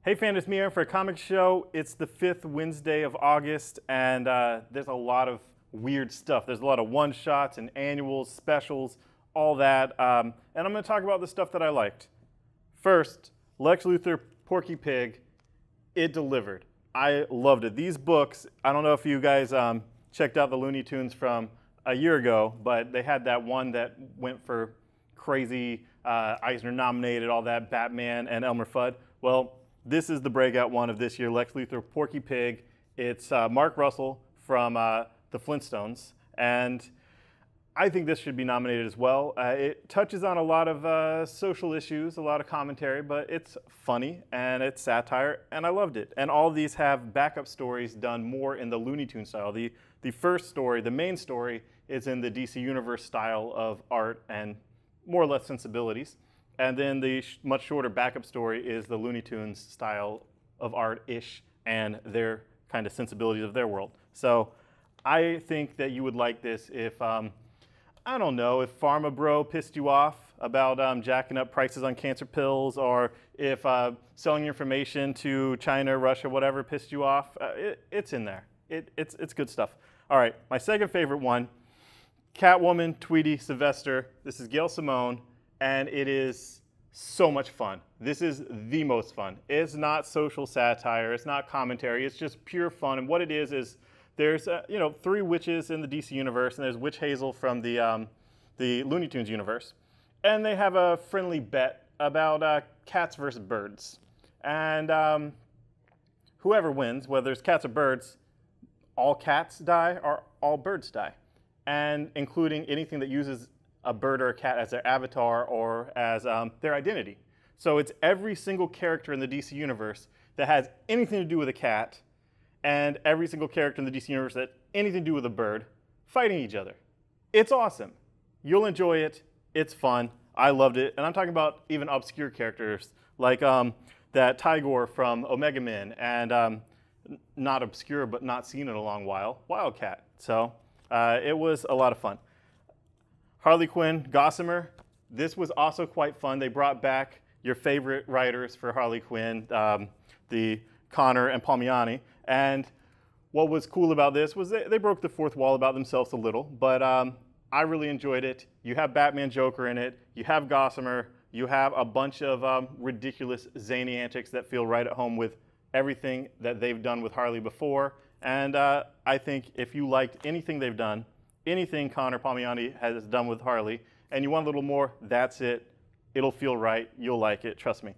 Hey fans, it's me Aaron for a comic show. It's the 5th Wednesday of August, and there's a lot of weird stuff. There's a lot of one-shots and annuals, specials, all that. And I'm going to talk about the stuff that I liked. First, Lex Luthor, Porky Pig. It delivered. I loved it. These books, I don't know if you guys checked out the Looney Tunes from a year ago, but they had that one that went for crazy, Eisner nominated, all that, Batman and Elmer Fudd. Well, this is the breakout one of this year, Lex Luthor, Porky Pig. It's Mark Russell from the Flintstones, and I think this should be nominated as well. It touches on a lot of social issues, a lot of commentary, but it's funny and it's satire, and I loved it. And all of these have backup stories done more in the Looney Tunes style. The first story, the main story, is in the DC Universe style of art and more or less sensibilities. And then the much shorter backup story is the Looney Tunes style of art-ish and their kind of sensibilities of their world. So I think that you would like this if, I don't know, if Pharma Bro pissed you off about jacking up prices on cancer pills, or if selling your information to China, Russia, whatever pissed you off. It's in there. It's good stuff. All right, my second favorite one, Catwoman, Tweety, Sylvester. This is Gail Simone. And it is so much fun. This is the most fun. It's not social satire. It's not commentary. It's just pure fun. And what it is there's 3 witches in the DC universe, and there's Witch Hazel from the Looney Tunes universe, and they have a friendly bet about cats versus birds. And whoever wins, whether it's cats or birds, all cats die or all birds die, and including anything that uses a bird or a cat as their avatar or as their identity. So it's every single character in the DC universe that has anything to do with a cat, and every single character in the DC universe that has anything to do with a bird fighting each other. It's awesome. You'll enjoy it. It's fun. I loved it. And I'm talking about even obscure characters like that Tigor from Omega Men, and not obscure but not seen in a long while, Wildcat. So it was a lot of fun. Harley Quinn, Gossamer, this was also quite fun. They brought back your favorite writers for Harley Quinn, the Connor and Palmiani. And what was cool about this was they broke the fourth wall about themselves a little, but I really enjoyed it. You have Batman Joker in it. You have Gossamer. You have a bunch of ridiculous, zany antics that feel right at home with everything that they've done with Harley before. And I think if you liked anything they've done, anything Connor Palmiani has done with Harley, and you want a little more, that's it. It'll feel right. You'll like it. Trust me.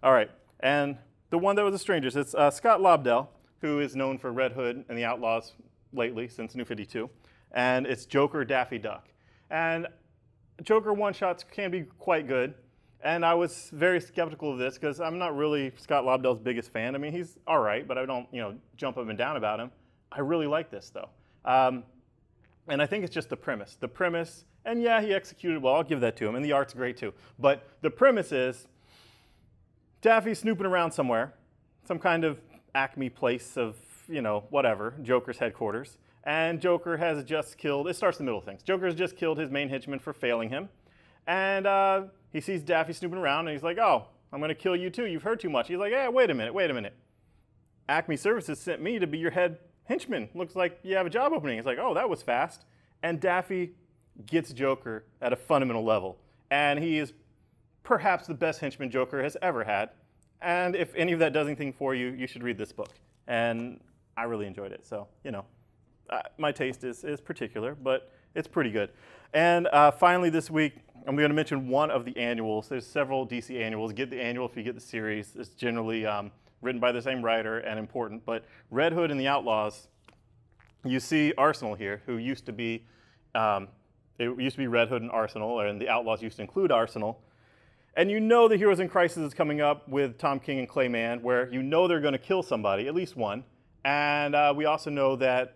All right. And the one that was the strangest, it's Scott Lobdell, who is known for Red Hood and the Outlaws lately since New 52. And it's Joker Daffy Duck. And Joker one-shots can be quite good. And I was very skeptical of this because I'm not really Scott Lobdell's biggest fan. I mean, he's all right, but I don't jump up and down about him. I really like this, though. And I think it's just the premise. The premise, and yeah, he executed well, I'll give that to him, and the art's great too. But the premise is Daffy's snooping around somewhere, some kind of Acme place of, whatever, Joker's headquarters. And Joker has just killed, it starts in the middle of things. Joker has just killed his main henchman for failing him. And he sees Daffy snooping around, and he's like, oh, I'm going to kill you too. You've heard too much. He's like, hey, wait a minute. Acme Services sent me to be your head henchman. Looks like you have a job opening. It's like, oh, that was fast. And Daffy gets Joker at a fundamental level. And he is perhaps the best henchman Joker has ever had. And if any of that does anything for you, you should read this book. And I really enjoyed it. So, my taste is particular, but it's pretty good. And finally this week, I'm going to mention one of the annuals. There's several DC annuals. Get the annual if you get the series. It's generally written by the same writer and important. But Red Hood and the Outlaws, you see Arsenal here, who used to be, it used to be Red Hood and Arsenal, and the Outlaws used to include Arsenal. And the Heroes in Crisis is coming up with Tom King and Clayman, where they're going to kill somebody, at least one. And we also know that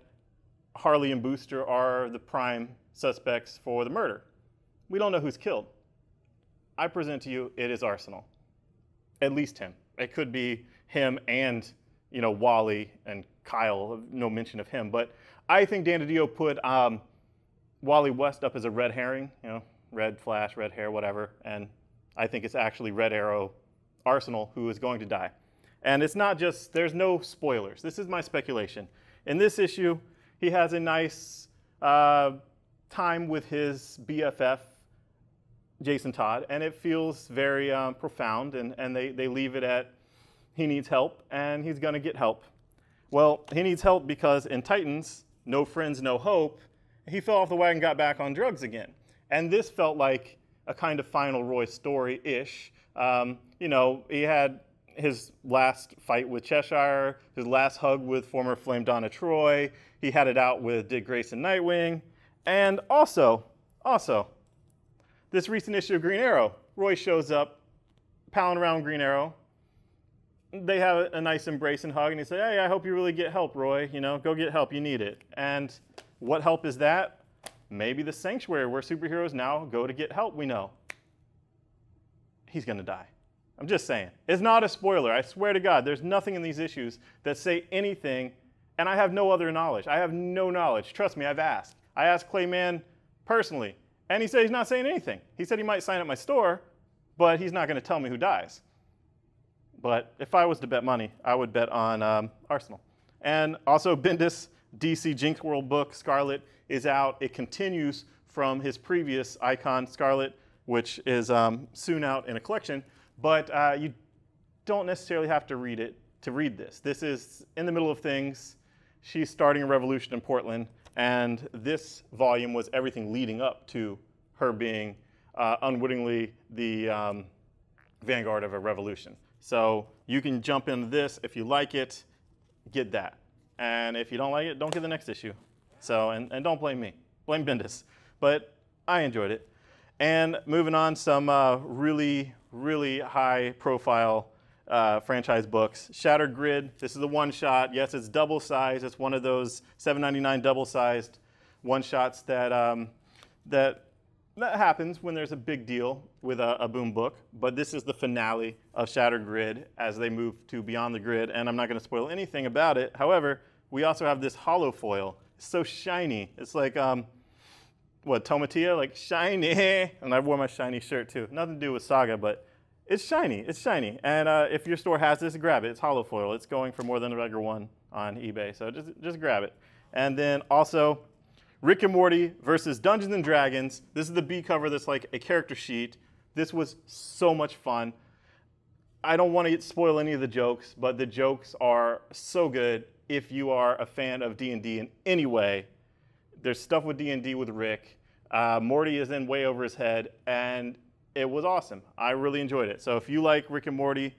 Harley and Booster are the prime suspects for the murder. We don't know who's killed. I present to you, it is Arsenal. At least him. It could be him and, Wally and Kyle, no mention of him. But I think Dan DiDio put Wally West up as a red herring, red flash, red hair, whatever. And I think it's actually Red Arrow Arsenal who is going to die. And it's not just, there's no spoilers. This is my speculation. In this issue, he has a nice time with his BFF, Jason Todd, and it feels very profound, and they leave it at he needs help, and he's going to get help. Well, he needs help because in Titans, no friends, no hope, he fell off the wagon and got back on drugs again. And this felt like a kind of Final Roy story-ish. You know, he had his last fight with Cheshire, his last hug with former Flame Donna Troy. He had it out with Dick Grayson Nightwing. And also, this recent issue of Green Arrow, Roy shows up, palling around Green Arrow. They have a nice embrace and hug, and he said, hey, I hope you really get help, Roy. You know, go get help, you need it. And what help is that? Maybe the Sanctuary, where superheroes now go to get help, we know. He's gonna die. I'm just saying. It's not a spoiler, I swear to God. There's nothing in these issues that say anything, and I have no other knowledge. I have no knowledge. Trust me, I've asked. I asked Clayman personally, and he said he's not saying anything. He said he might sign at my store, but he's not gonna tell me who dies. But if I was to bet money, I would bet on Arsenal. And also Bendis' DC Jinx World book, Scarlet, is out. It continues from his previous Icon, Scarlet, which is soon out in a collection. But you don't necessarily have to read it to read this. This is in the middle of things. She's starting a revolution in Portland, and this volume was everything leading up to her being unwittingly the vanguard of a revolution. So you can jump into this. If you like it, get that. And if you don't like it, don't get the next issue. So, and don't blame me. Blame Bendis. But I enjoyed it. And moving on, some really, really high-profile franchise books. Shattered Grid. This is a one-shot. Yes, it's double-sized. It's one of those $7.99 double-sized one-shots that that happens when there's a big deal with a Boom book. But this is the finale of Shattered Grid as they move to Beyond the Grid. And I'm not going to spoil anything about it. However, we also have this holofoil. It's so shiny. It's like, what, Tomatia? Like, shiny. And I wore my shiny shirt, too. Nothing to do with Saga, but it's shiny. It's shiny. And if your store has this, grab it. It's holofoil. It's going for more than the regular one on eBay. So just grab it. And then also, Rick and Morty versus Dungeons and Dragons. This is the B cover that's like a character sheet. This was so much fun. I don't want to spoil any of the jokes, but the jokes are so good if you are a fan of D&D in any way. There's stuff with D&D with Rick. Morty is in way over his head, and it was awesome. I really enjoyed it. So if you like Rick and Morty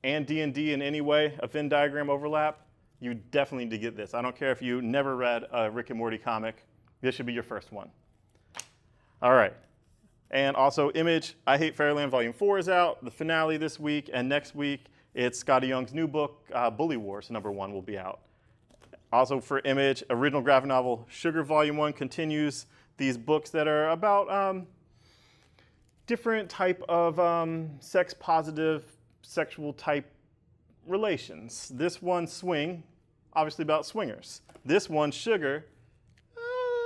and D&D in any way, a Venn diagram overlap, you definitely need to get this. I don't care if you never read a Rick and Morty comic. This should be your first one. All right. And also Image, I Hate Fairyland Volume 4 is out. The finale this week, and next week it's Scotty Young's new book, Bully Wars #1 will be out. Also for Image, original graphic novel Sugar Volume 1 continues these books that are about different type of sex-positive, sexual type relations. This one, Swing, obviously about swingers. This one, Sugar,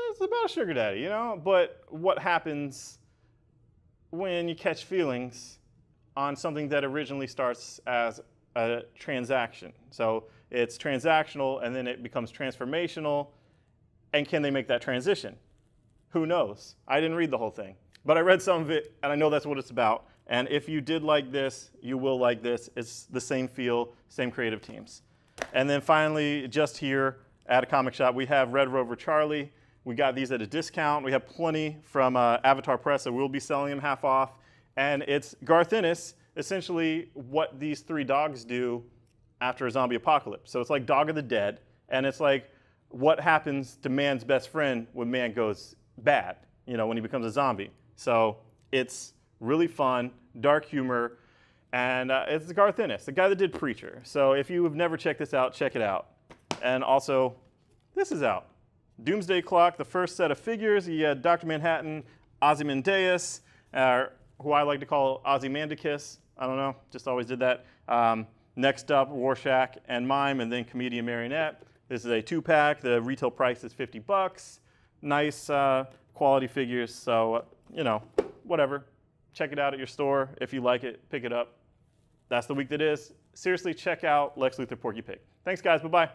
it's about a sugar daddy, you know? But what happens when you catch feelings on something that originally starts as a transaction? So it's transactional, and then it becomes transformational, and can they make that transition? Who knows? I didn't read the whole thing, but I read some of it, and I know that's what it's about. And if you did like this, you will like this. It's the same feel, same creative teams. And then finally, just here at a comic shop, we have Red Rover Charlie. We got these at a discount. We have plenty from Avatar Press, so we'll be selling them half off. And it's Garth Ennis, essentially what these three dogs do after a zombie apocalypse. So it's like Dog of the Dead, and it's like what happens to man's best friend when man goes bad, you know, when he becomes a zombie. So it's really fun, dark humor, and it's Garth Ennis, the guy that did Preacher. So if you have never checked this out, check it out. And also, this is out. Doomsday Clock, the first set of figures. You had Dr. Manhattan, Ozymandias, who I like to call Ozymandias. I don't know, just always did that. Next up, Rorschach and Mime, and then Comedian Marionette. This is a 2-pack. The retail price is $50. Nice quality figures, so, you know, whatever. Check it out at your store. If you like it, pick it up. that's the week that is. Seriously, check out Lex Luthor Porky Pig. Thanks, guys. Bye-bye.